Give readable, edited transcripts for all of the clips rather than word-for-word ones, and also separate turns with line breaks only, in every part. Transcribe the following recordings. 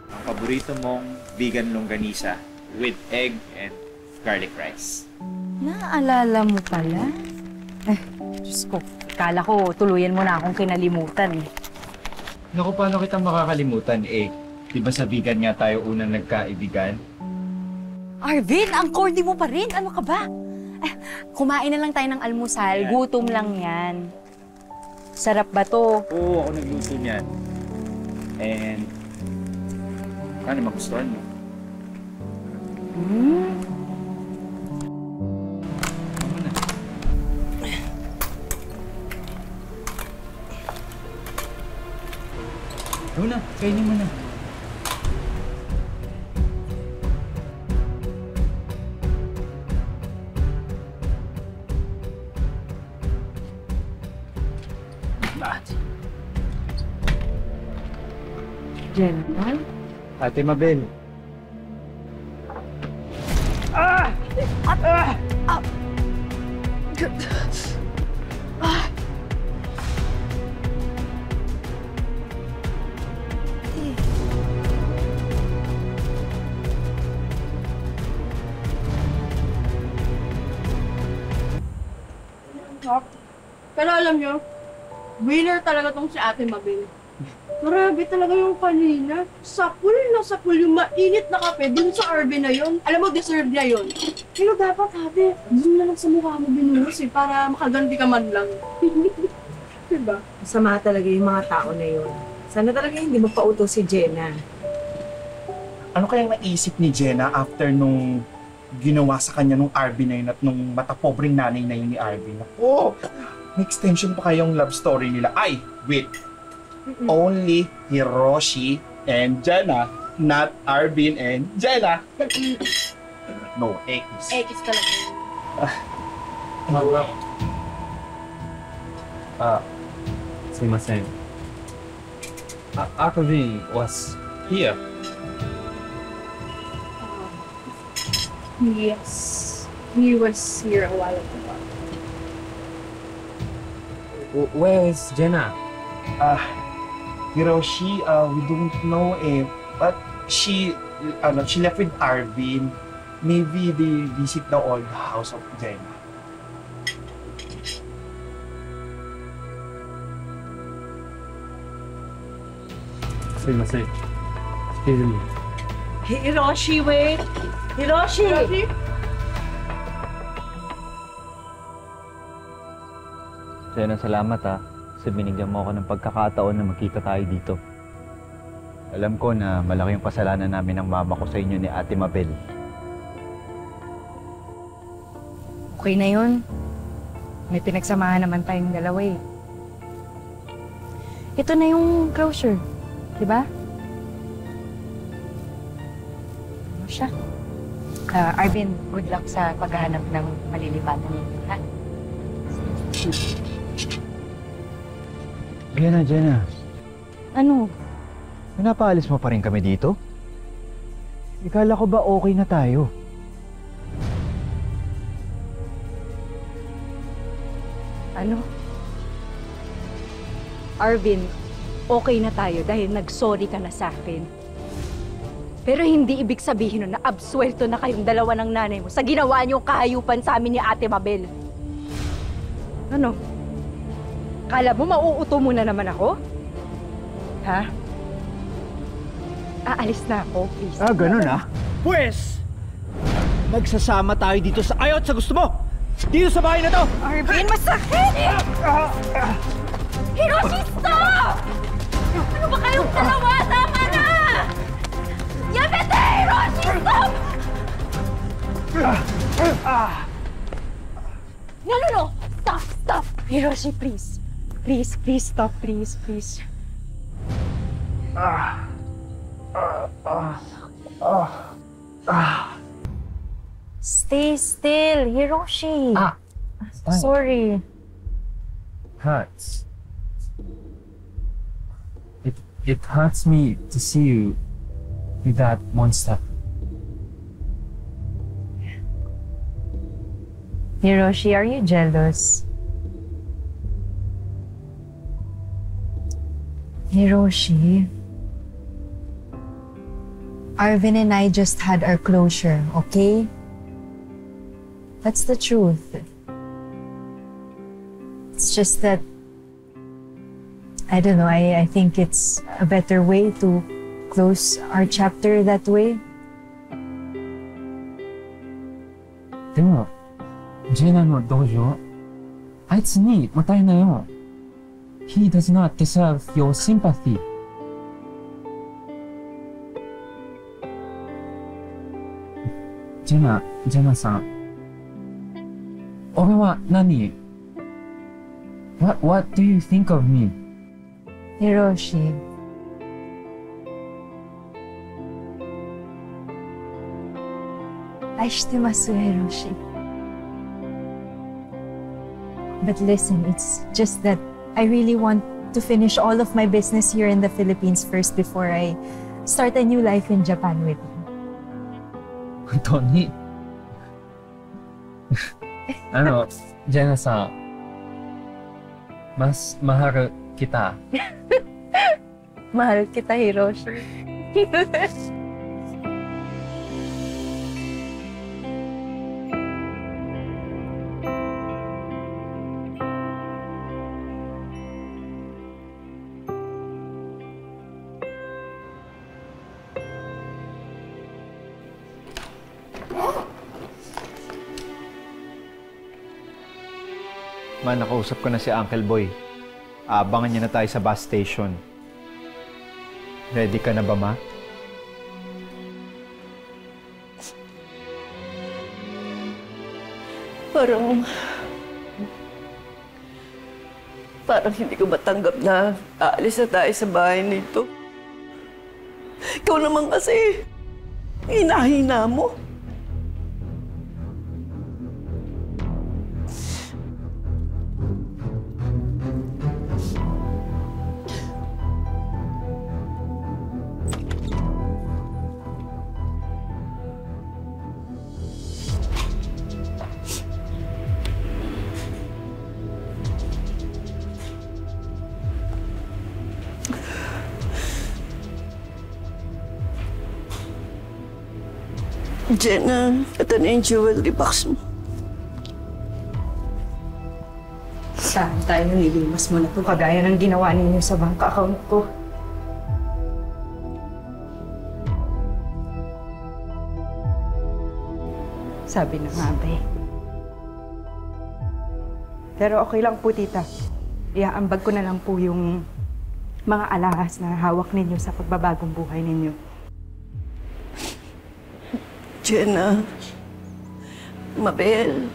ang paborito mong vegan longganisa with egg and garlic rice.
Naalala mo pala? Diyos ko, akala ko tuluyan mo na akong kinalimutan eh.
Naku, paano kitang makakalimutan eh? Diba sa vegan nga tayo unang nagkaibigan?
Arvin, ang corny mo pa rin. Ano ka ba? Kumain na lang tayo ng almusal. Gutom lang yan. Sarap ba to?
Oo, ako nagluto niyan. And paano magustuhan mo? Ano na? Ano na? Kainin mo na.
General?
Ate Mabel.
Pero alam nyo, winner talaga tong si Ate Mabel. Grabe talaga yung kanina. Sapul na sapul yung mainit na kape dun sa Arvin na yon. Alam mo, deserve niya yon. Pero dapat, ate, zoom na lang sa mukha mo binuhos eh, para makaganti ka man lang. Diba?
Masama talaga yung mga tao na yun. Sana talaga hindi magpauto si Jenna.
Ano kayang naisip ni Jenna after nung ginawa sa kanya nung Arvin na yun at nung matapobreng nanay na yun ni Arvin? Oh, may extension pa kayong love story nila. Ay, wait. Only Hiroshi and Jenna, not Arvin and Jenna. No, X.
X talaga yun.
Sumimasen. Arvin was here.
Yes. He was here a while ago.
Where is Jenna?
Hiroshi, we don't know but she left with Arvin. Maybe they visit the old house of Jenna.
Sumimasen. Excuse me.
Hiroshi, wait! Hiroshi!
Jenna, salamat ha. Kasi binigyan mo ako ng pagkakataon na magkita tayo dito. Alam ko na malaki yung kasalanan namin ng mama ko sa inyo ni Ate Mabel.
Okay na yun. May pinagsamahan naman tayong dalawa eh. Ito na yung closure. Diba? Ano siya? Arvin, good luck sa paghahanap ng malilipatan ninyo, ha?
Jenna.
Ano?
Pinapaalis mo pa rin kami dito? Ikala ko ba okay na tayo?
Ano? Arvin, okay na tayo dahil nag-sorry ka na sa akin. Pero hindi ibig sabihin nun na absuelto na kayong dalawa ng nanay mo sa ginawa niyong kahayupan sa amin ni Ate Mabel. Ano? Kala mo mauuto mo na naman ako? Ha? Aalis na ako, please.
Ganun ah?
Pwes, magsasama tayo dito sa ayaw at sa gusto mo! Dito sa bahay na to!
Arvin, masakit! Hiroshi, stop! Ano ba kayong dalawa? Tama na! Yamete! Hiroshi, stop! No! Stop! Hiroshi, please. Please, stop, please. Stay still, Hiroshi. Sorry.
Hurts. It hurts me to see you with that monster.
Hiroshi, are you jealous? Hiroshi,
Arvin and I just had our closure, okay? That's the truth. It's just that, I don't know, I think it's a better way to close our chapter that way.
でも、ジェナの同情、あいつにもったいないよ。He does not deserve your sympathy. ジェナさん。俺は何？ What do you think of me?
Hiroshi. Aishitemasu, Hiroshi. But listen, it's just that I really want to finish all of my business here in the Philippines first before I start a new life in Japan with you.
本当にジェナさん、mahal kita.
Mahal kita, Hiroshi.
Ma, nakausap ko na si Uncle Boy. Aabangan niya na tayo sa bus station. Ready ka na ba, Ma?
Parang hindi ko matanggap na aalis na tayo sa bahay nito. Ikaw naman kasi, hinahina mo. Jenna, ito na yung jewelry box mo.
Saan tayo nilimas mo na ito kagaya ng ginawa ninyo sa bank account ko? Sabi na nga ba eh. Pero okay lang po, tita. Iaambag ko na lang po yung mga alahas na hawak ninyo sa pagbabagong buhay ninyo.
Jenna, Mabel,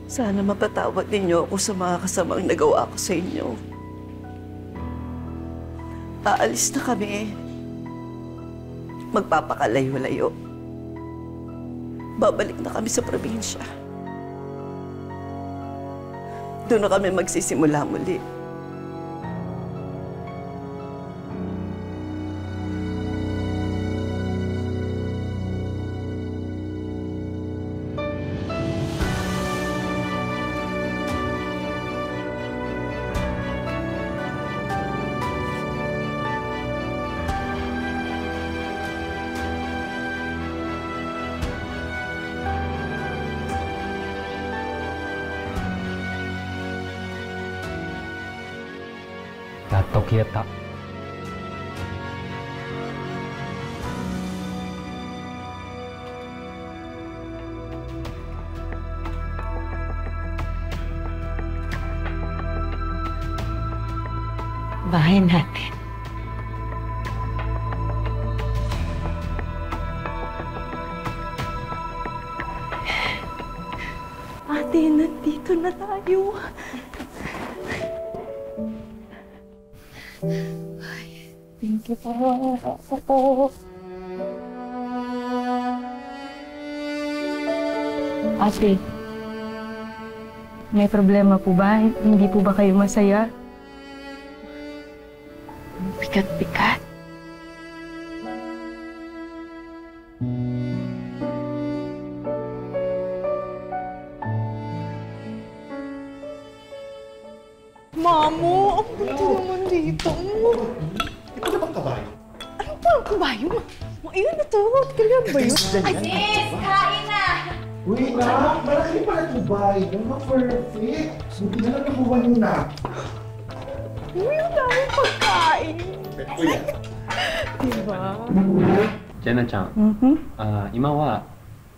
sana mapatawad ninyo ako sa mga kasamang nagawa ko sa inyo. Aalis na kami. Magpapakalayo-layo. Babalik na kami sa probinsya. Doon na kami magsisimula muli.
Kita.
Bahay natin. Ate, nandito na tayo. Thank you po. Ate, may problema po ba? Hindi po ba kayo masaya? Bigat-bigat.
Mamo, ang buti naman dito.
Ito na bang kabayo?
Ano ba ang kabayo? Ayun na to. Kailan ba yun?
Sis, kain na!
Uy, na! Malaki pala ito ba? Yung perfect. Hindi na lang nakuha nyo na.
Uy, ang daming pagkain.
Kuya.
Diba?
ジェナちゃん、今は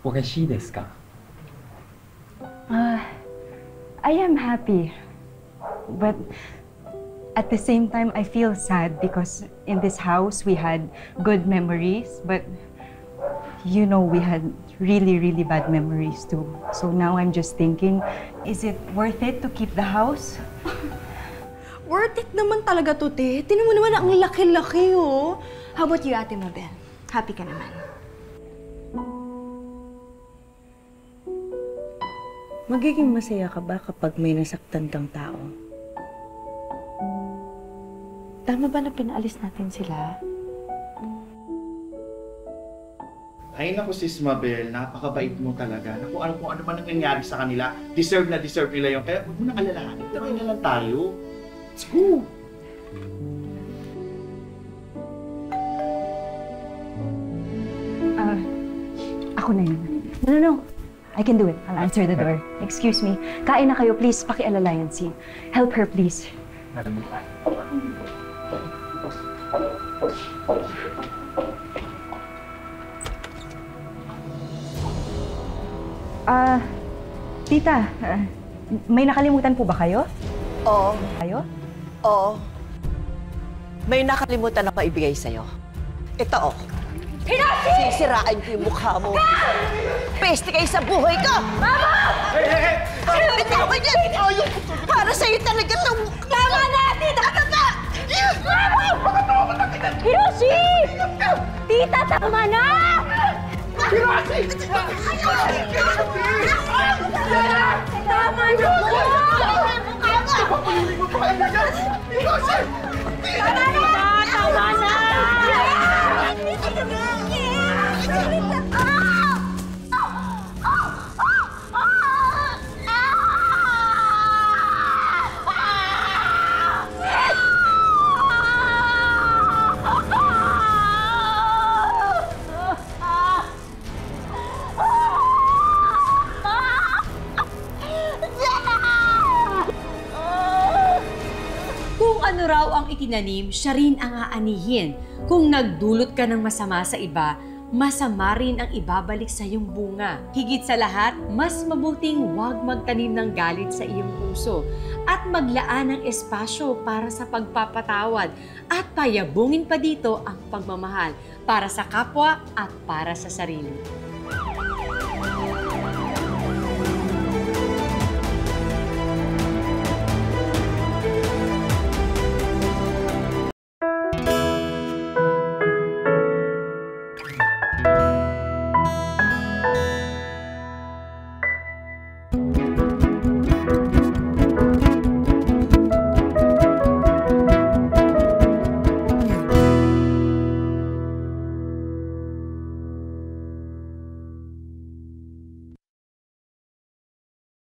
おかしいですか？
I am happy. But at the same time, I feel sad because in this house, we had good memories. But, you know, we had really, really bad memories too. So now I'm just thinking, is it worth it to keep the house?
Worth it naman talaga to, te. Tinan mo naman ang laki-laki, oh. How about you, Ate Mabel? Happy ka naman?
Magiging masaya ka ba kapag may nasaktan kang tao? Tama ba na pinaalis natin sila?
Ay naku, Sis Mabel, napakabait mo talaga. Naku, kung ano man ang nangyari sa kanila, deserve na deserve nila yun. Kaya huwag mo nang alalahanin. Tuloy na lang tayo. Let's go!
Ako na yun. No. I can do it. I'll answer the door. Excuse me. Kain na kayo, please. Pakialalayan si. Help her, please. Tita, may nakalimutan po ba kayo?
Oo.
Kayo?
Oo. May nakalimutan ako ibigay sa'yo. Ito, oh. Sisirain ko yung mukha mo. Peste kayo sa buhay ko! Mama! Bitawan yan! Para sa'yo talaga itong... Tama na! Tita! Mama!
Hiroshi! Tita, tama na!
Hiroshi!
Tama na po!
Papaluin mo pa kayo na yan! Hiroshi!
Tama na! Tama na!
Kung ano raw ang itinanim, siya rin ang aanihin. Kung nagdulot ka ng masama sa iba, masama rin ang ibabalik sa iyong bunga. Higit sa lahat, mas mabuting huwag magtanim ng galit sa iyong puso at maglaan ng espasyo para sa pagpapatawad at payabungin pa dito ang pagmamahal para sa kapwa at para sa sarili.